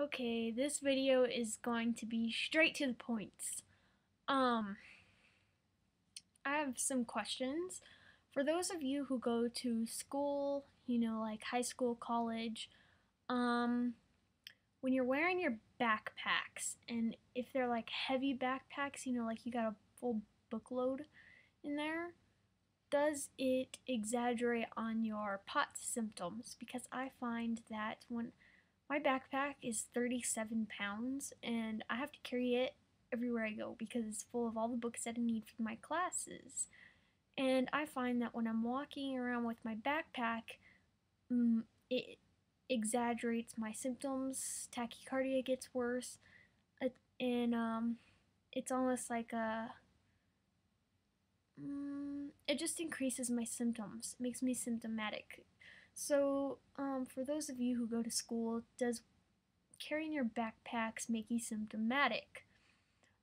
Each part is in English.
Okay, this video is going to be straight to the points. I have some questions. For those of you who go to school, like high school, college, um, when you're wearing your backpacks, and if they're like heavy backpacks, like you got a full bookload in there, does it exaggerate on your POTS symptoms? Because I find that when my backpack is 37 pounds and I have to carry it everywhere I go because it's full of all the books that I need for my classes. And I find that when I'm walking around with my backpack, it exaggerates my symptoms. Tachycardia gets worse, and it's almost like it just increases my symptoms. It makes me symptomatic. So, for those of you who go to school, does carrying your backpacks make you symptomatic?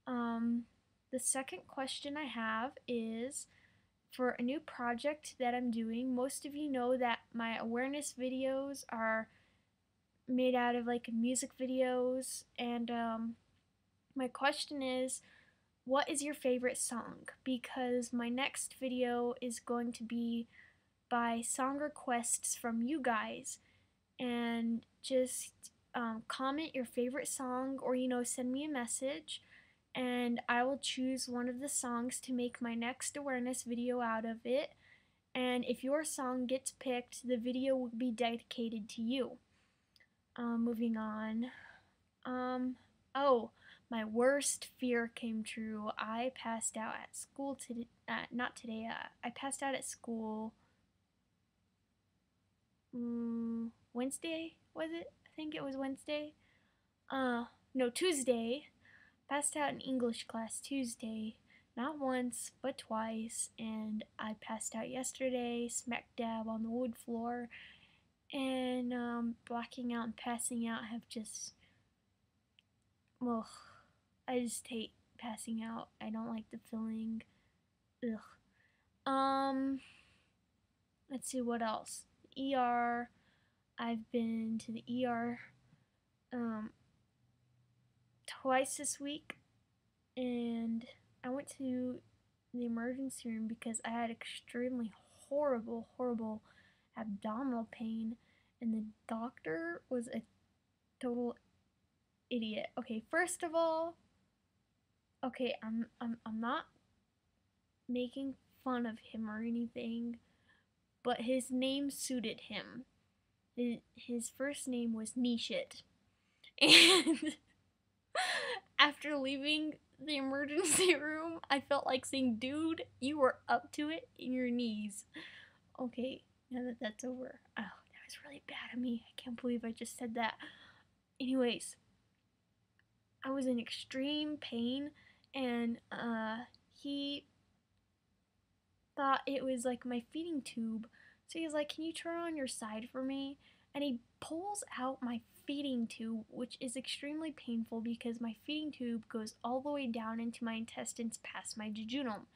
The second question I have is for a new project that I'm doing. Most of you know that my awareness videos are made out of like music videos, and my question is, what is your favorite song? Because my next video is going to be by song requests from you guys, and just comment your favorite song, or send me a message, and I will choose one of the songs to make my next awareness video out of it. And if your song gets picked, the video will be dedicated to you. Moving on. Oh, my worst fear came true. I passed out at school today. Not today. I passed out at school. Wednesday, was it? I think it was Wednesday. No, Tuesday. Passed out in English class Tuesday. Not once, but twice. And I passed out yesterday, smack dab on the wood floor. And blacking out and passing out have just, well, I just hate passing out. I don't like the feeling. Ugh. Let's see what else. ER. I've been to the ER twice this week, and I went to the emergency room because I had extremely horrible abdominal pain, and the doctor was a total idiot. Okay, first of all, okay, I'm not making fun of him or anything, but his name suited him. His first name was Nishit. And after leaving the emergency room, I felt like saying, dude, you were up to it in your knees. Okay, now that that's over. Oh, that was really bad of me. I can't believe I just said that. Anyways, I was in extreme pain, and he thought it was like my feeding tube. So he's like, can you turn on your side for me? And he pulls out my feeding tube, which is extremely painful because my feeding tube goes all the way down into my intestines past my jejunum.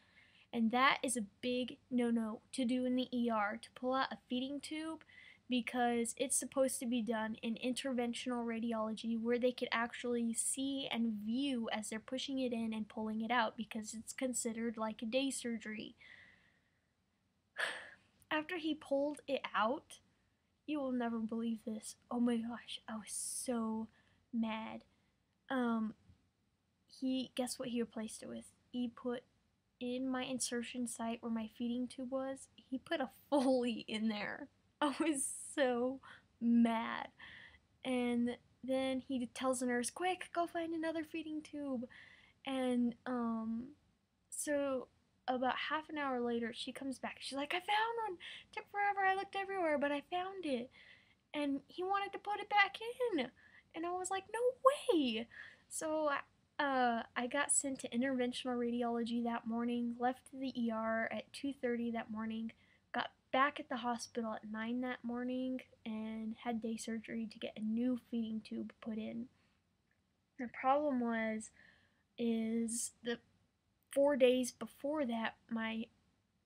And that is a big no-no to do in the ER, to pull out a feeding tube, because it's supposed to be done in interventional radiology where they could actually see and view as they're pushing it in and pulling it out, because it's considered like a day surgery. After he pulled it out, you will never believe this. Oh my gosh, I was so mad. Guess what he replaced it with? He put in my insertion site where my feeding tube was, he put a Foley in there. I was so mad. And then he tells the nurse, quick, go find another feeding tube. And so about half an hour later, she comes back. She's like, I found one. It took forever. I looked everywhere, but I found it. And he wanted to put it back in. And I was like, no way. So I got sent to interventional radiology that morning, left the ER at 2:30 that morning, got back at the hospital at 9 that morning, and had day surgery to get a new feeding tube put in. The problem is the 4 days before that, my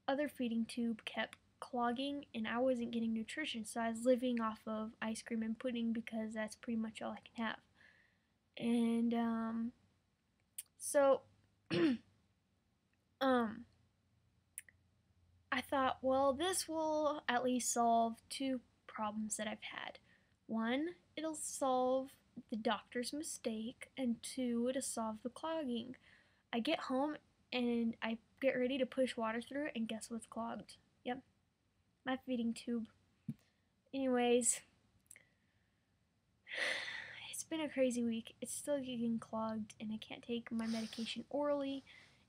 other feeding tube kept clogging and I wasn't getting nutrition, so I was living off of ice cream and pudding because that's pretty much all I can have. And so I thought, well, this will at least solve two problems that I've had. One, it'll solve the doctor's mistake, and two, it'll solve the clogging. I get home and I get ready to push water through it, and guess what's clogged? Yep, my feeding tube. Anyways, it's been a crazy week. It's still getting clogged, and I can't take my medication orally.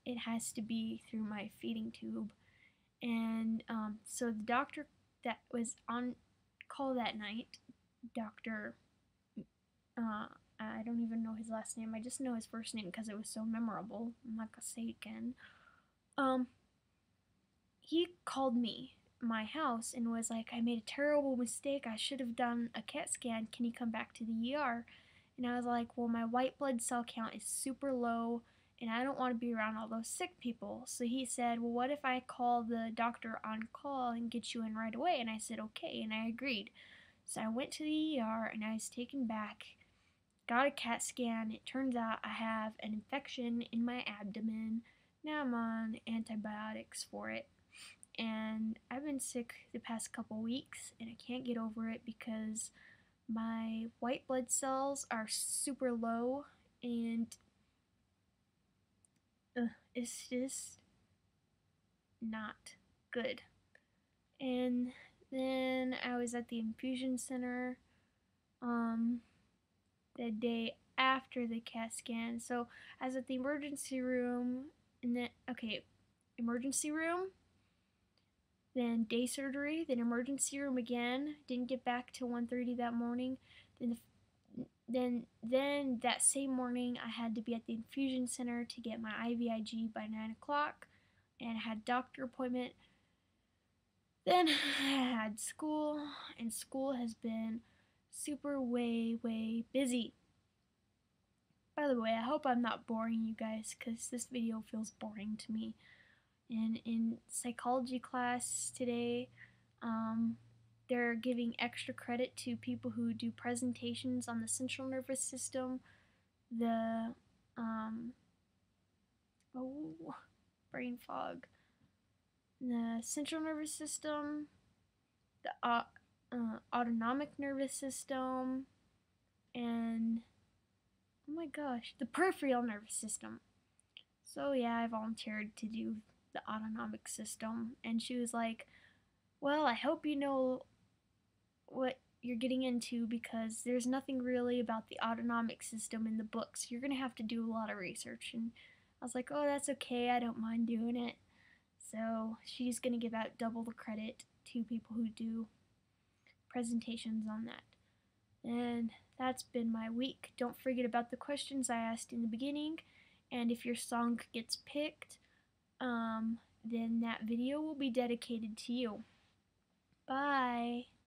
It has to be through my feeding tube. And so the doctor that was on call that night, Dr. I don't even know his last name. I just know his first name because it was so memorable. I'm not gonna say it again. He called me, my house, and was like, I made a terrible mistake. I should have done a CAT scan. Can you come back to the ER? And I was like, well, my white blood cell count is super low, and I don't want to be around all those sick people. So he said, well, what if I call the doctor on call and get you in right away? And I said, okay, and I agreed. So I went to the ER, and I was taken back, got a CAT scan. It turns out I have an infection in my abdomen. Now I'm on antibiotics for it. And I've been sick the past couple weeks, and I can't get over it because my white blood cells are super low, and it's just not good. And then I was at the infusion center the day after the CAT scan. So I was at the emergency room, and then emergency room, then day surgery, then emergency room again. Didn't get back till 1:30 that morning. Then that same morning, I had to be at the infusion center to get my IVIG by 9 o'clock, and I had a doctor appointment. Then I had school, and school has been super way busy. By the way, I hope I'm not boring you guys, because this video feels boring to me. And in psychology class today, they're giving extra credit to people who do presentations on the central nervous system, the brain fog, the central nervous system, the autonomic nervous system, and oh my gosh, the peripheral nervous system. So yeah, I volunteered to do the autonomic system, and she was like, well, I hope you know what you're getting into, because there's nothing really about the autonomic system in the books. You're gonna have to do a lot of research. And I was like, oh, that's okay, I don't mind doing it. So she's gonna give out double the credit to people who do presentations on that. And that's been my week. Don't forget about the questions I asked in the beginning, and if your song gets picked, then that video will be dedicated to you. Bye!